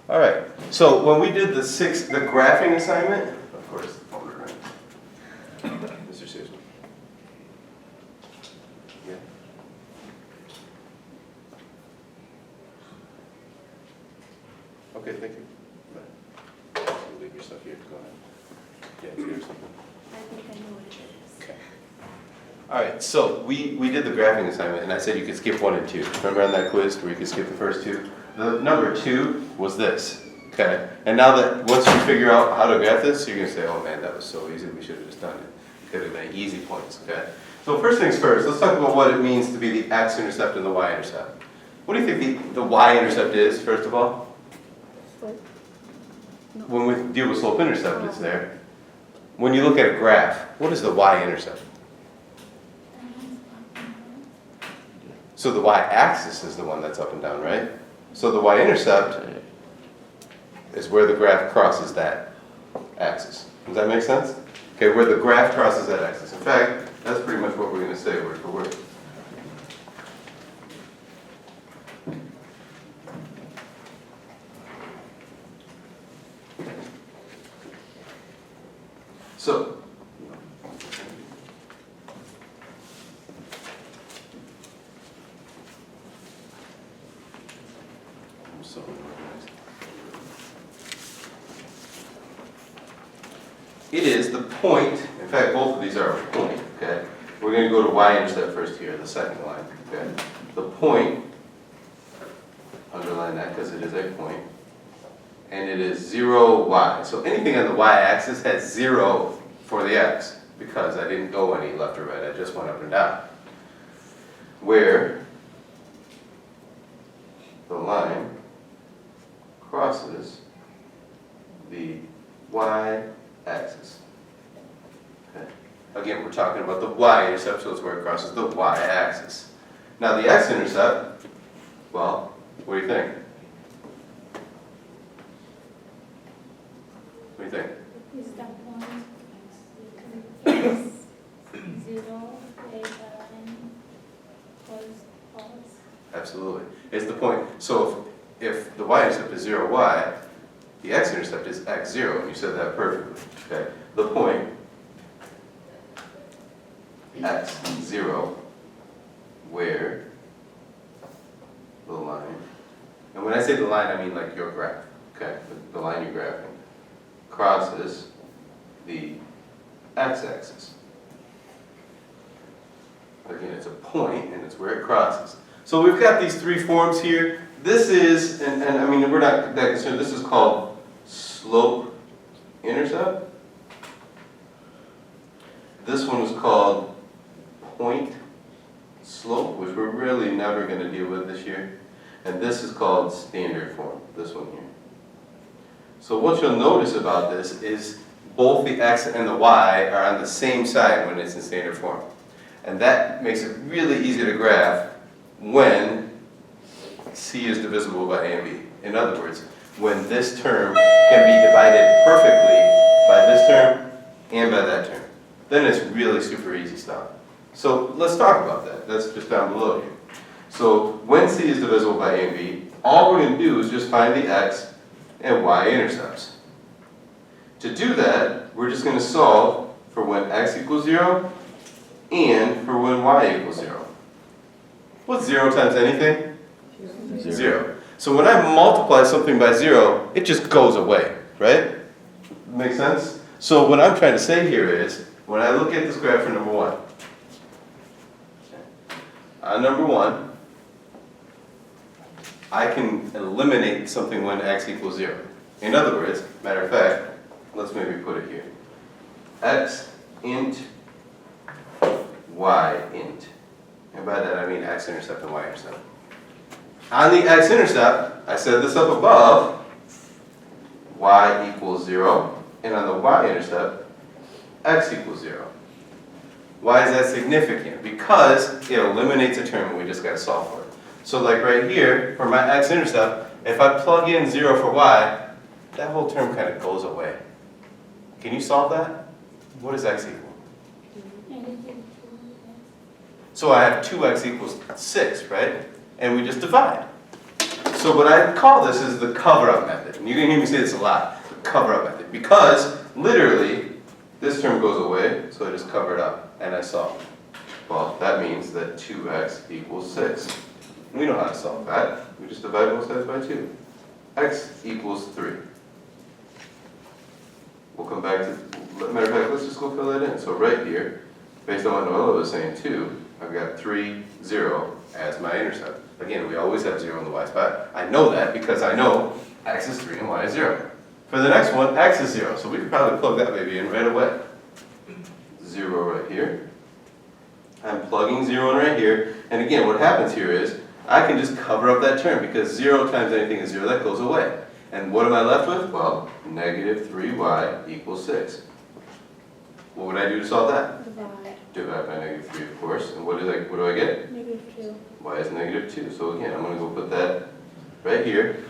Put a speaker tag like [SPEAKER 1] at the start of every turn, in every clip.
[SPEAKER 1] All right, so when we did the graphing assignment, of course, Mr. Susan. Yeah. Okay, thank you. Leave your stuff here. Go ahead. Yeah, here's something.
[SPEAKER 2] I think I know what it is.
[SPEAKER 1] Okay. All right, so we did the graphing assignment, and I said you could skip 1 and 2. Remember on that quiz where you could skip the first 2? The number 2 was this, okay? And now that once you figure out how to graph this, you're gonna say, oh man, that was so easy, we should have just done it. Could have been easy points, okay? So first things first, let's talk about what it means to be the x-intercept and the y-intercept. What do you think the y-intercept is, first of all? When we deal with slope-intercept, it's there. When you look at a graph, what is the y-intercept? So the y-axis is the one that's up and down, right? So the y-intercept is where the graph crosses that axis. Does that make sense? Okay, where the graph crosses that axis. In fact, that's pretty much what we're going to say word for word. So, it is the point, in fact both of these are a point, okay? We're going to go to y-intercept first here, the second line, okay? The point, underline that because it is a point, and it is 0, y. So anything on the y-axis has 0 for the x, because I didn't go any left or right, I just went up and down. Where the line crosses the y-axis. Okay. Again, we're talking about the y-intercept, so it's where it crosses the y-axis. Now the x-intercept, well, what do you think? What do you think?
[SPEAKER 2] Is that point x 0, where the line falls?
[SPEAKER 1] Absolutely. It's the point. So if the y-intercept is 0, y, the x-intercept is x0, and you said that perfectly. Okay. The point x0, where the line, and when I say the line, I mean like your graph, okay, the line you're graphing, crosses the x-axis. Again, it's a point, and it's where it crosses. So we've got these 3 forms here. This is, and I mean, we're not that concerned, this is called slope-intercept. This one is called point-slope, which we're really never going to deal with this year. And this is called standard form, this one here. So what you'll notice about this is both the x and the y are on the same side when it's in standard form. And that makes it really easy to graph when c is divisible by a and b. In other words, when this term can be divided perfectly by this term and by that term. Then it's really super easy stuff. So let's talk about that. That's just down below here. So when c is divisible by a and b, all we're going to do is just find the x and y intercepts. To do that, we're just going to solve for when x equals 0 and for when y equals 0. What's 0 times anything? 0. So when I multiply something by 0, it just goes away, right? Make sense? So what I'm trying to say here is, when I look at this graph for number 1, on number 1, I can eliminate something when x equals 0. In other words, matter of fact, let's maybe put it here. X int, y int. And by that I mean x-intercept and y-intercept. On the x-intercept, I said this up above, y equals 0. And on the y-intercept, x equals 0. Why is that significant? Because it eliminates a term and we just got to solve for it. So like right here, for my x-intercept, if I plug in 0 for y, that whole term kind of goes away. Can you solve that? What does x equal? So I have 2x equals 6, right? And we just divide. So what I call this is the cover-up method. And you're going to hear me say this a lot, the cover-up method. Because literally, this term goes away, so I just cover it up and I solve. Well, that means that 2x equals 6. We know how to solve that. We just divide both sides by 2. X equals 3. We'll come back to, matter of fact, let's just go fill that in. So right here, based on what Noella was saying too, I've got 3, 0 as my intercept. Again, we always have 0 in the y spot. I know that because I know x is 3 and y is 0. For the next one, x is 0. So we could probably plug that baby in right away. 0 right here. I'm plugging 0 in right here. And again, what happens here is I can just cover up that term because 0 times anything is 0. That goes away. And what am I left with? Well, negative 3y equals 6. What would I do to solve that?
[SPEAKER 2] Divide.
[SPEAKER 1] Divide by negative 3, of course. And what do I get?
[SPEAKER 2] Negative 2.
[SPEAKER 1] Y is negative 2. So again, I'm going to go put that right here.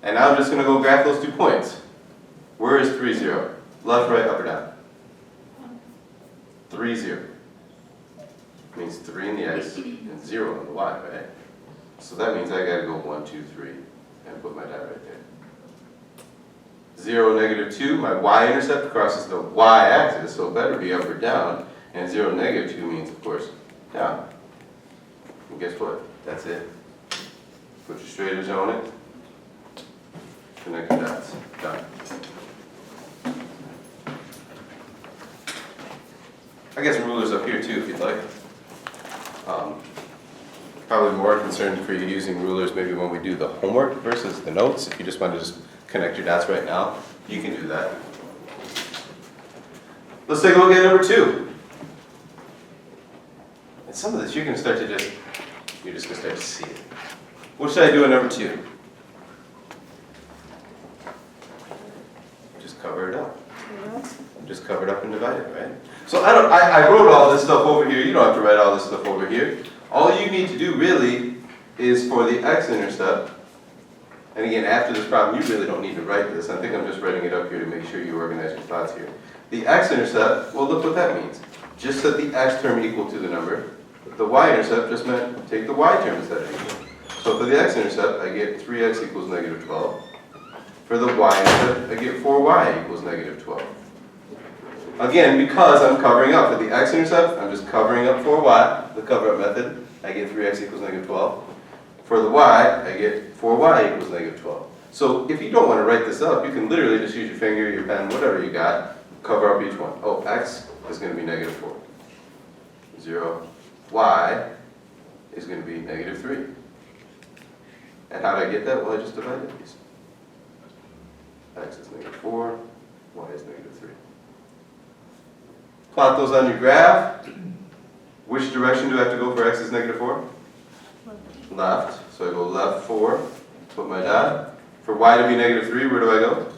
[SPEAKER 1] And now I'm just going to go graph those 2 points. Where is 3, 0? Left, right, up, or down? 3, 0. Means 3 in the x and 0 in the y, right? So that means I got to go 1, 2, 3 and put my dot right there. 0, negative 2, my y-intercept crosses the y-axis, so it better be up or down. And 0, negative 2 means, of course, down. And guess what? That's it. Put your straight edge on it. Connect your dots. Done. I got some rulers up here too, if you'd like. Probably more concerned for you using rulers maybe when we do the homework versus the notes. If you just want to just connect your dots right now, you can do that. Let's take a look at number 2. And some of this you're going to start to you're just going to start to see it. What should I do in number 2? Just cover it up. Just cover it up and divide it, right? So I wrote all this stuff over here. You don't have to write all this stuff over here. All you need to do really is for the x-intercept, and again, after this problem, you really don't need to write this. I think I'm just writing it up here to make sure you organize your thoughts here. The x-intercept, well, look what that means. Just set the x term equal to the number. The y-intercept just meant take the y term instead of equal. So for the x-intercept, I get 3x equals negative 12. For the y-intercept, I get 4y equals negative 12. Again, because I'm covering up. For the x-intercept, I'm just covering up 4y, the cover-up method. I get 3x equals negative 12. For the y, I get 4y equals negative 12. So if you don't want to write this up, you can literally just use your finger, your pen, whatever you got, cover up each one. Oh, x is going to be negative 4. 0. Y is going to be negative 3. And how did I get that? Well, I just divided these. X is negative 4, y is negative 3. Plot those on your graph. Which direction do I have to go for x is negative 4? Left. So I go left 4, put my dot. For y to be negative 3, where do I go?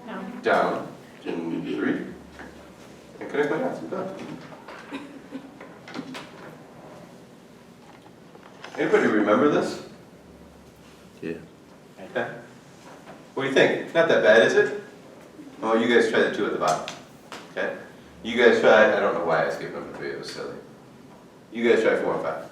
[SPEAKER 2] Down.
[SPEAKER 1] Down. In 3. And connect my dots. I'm done. Anybody remember this?
[SPEAKER 3] Yeah.
[SPEAKER 1] Okay. What do you think? Not that bad, is it? Oh, you guys try the 2 at the bottom. Okay? You guys try, I don't know why I skipped number 3, it was silly. You guys try 4 and 5.